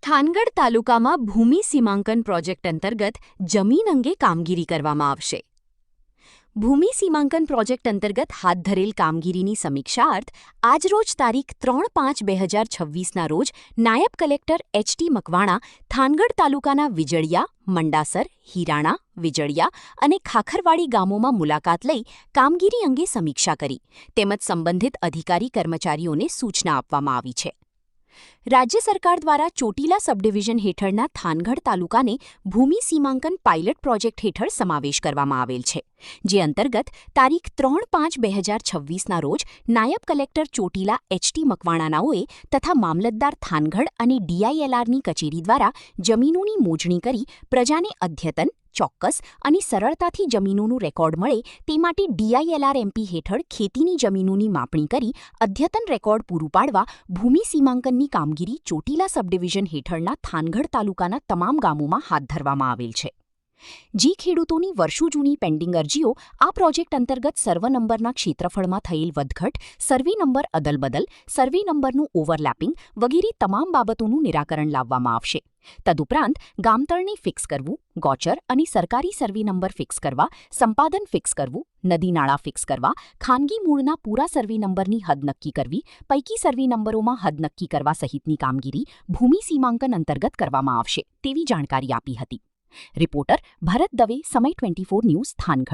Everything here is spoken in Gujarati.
થાનગઢ તાલુકામાં ભૂમિ સીમાંકન પ્રોજેક્ટ અંતર્ગત જમીન અંગે કામગીરી કરવામાં આવશે. ભૂમિ સીમાંકન પ્રોજેક્ટ અંતર્ગત હાથ ધરેલ કામગીરીની સમીક્ષાર્થ આજરોજ તારીખ 3/5/2026ના રોજ નાયબ કલેક્ટર એચ.ટી. મકવાણા થાનગઢ તાલુકાના વિજળિયા, મંડાસર, હિરાણા, વિજળિયા અને ખાખરવાડી ગામોમાં મુલાકાત લઈ કામગીરી અંગે સમીક્ષા કરી તેમજ સંબંધિત અધિકારી કર્મચારીઓને સૂચના આપવામાં આવી છે. રાજ્ય સરકાર દ્વારા ચોટીલા સબડિવિઝન હેઠળના થાનગઢ તાલુકાને ભૂમિ સીમાંકન પાયલટ પ્રોજેક્ટ હેઠળ સમાવેશ કરવામાં આવેલ છે, જે અંતર્ગત તારીખ 3/5/2026ના રોજ નાયબ કલેક્ટર ચોટીલા એચ.ટી. મકવાણાનાઓએ તથા મામલતદાર થાનગઢ અને ડીઆઈએલઆરની કચેરી દ્વારા જમીનોની મોજણી કરી પ્રજાને અદ્યતન, ચોક્કસ અને સરળતાથી જમીનોનું રેકોર્ડ મળે તે માટે ડીઆઈએલઆર એમપી હેઠળ ખેતીની જમીનોની માપણી કરી અદ્યતન રેકોર્ડ પૂરું પાડવા ભૂમિ સીમાંકનની કામગીરી ચોટીલા સબડિવિઝન હેઠળના થાનગઢ તાલુકાના તમામ ગામોમાં હાથ ધરવામાં આવેલ છે. જે ખેડૂતોની વર્ષો જૂની પેન્ડિંગ અરજીઓ આ પ્રોજેક્ટ અંતર્ગત સર્વે નંબરના ક્ષેત્રફળમાં થયેલ વધઘટ, સર્વે નંબર અદલબદલ, સર્વે નંબરનું ઓવરલેપિંગ વગેરે તમામ બાબતોનું નિરાકરણ લાવવામાં આવશે. તદુપરાંત ગામતળને ફિક્સ કરવું, ગોચર અને સરકારી સર્વે નંબર ફિક્સ કરવા, સંપાદન ફિક્સ કરવું, નદી નાળા ફિક્સ કરવા, ખાનગી મૂળના પૂરા સર્વે નંબરની હદ નક્કી કરવી, પૈકી સર્વે નંબરોમાં હદ નક્કી કરવા સહિતની કામગીરી ભૂમિ સીમાંકન અંતર્ગત કરવામાં આવશે તેવી જાણકારી આપી હતી. રિપોર્ટર ભરત દવે, સમય 24 ન્યૂઝ, થાનગઢ.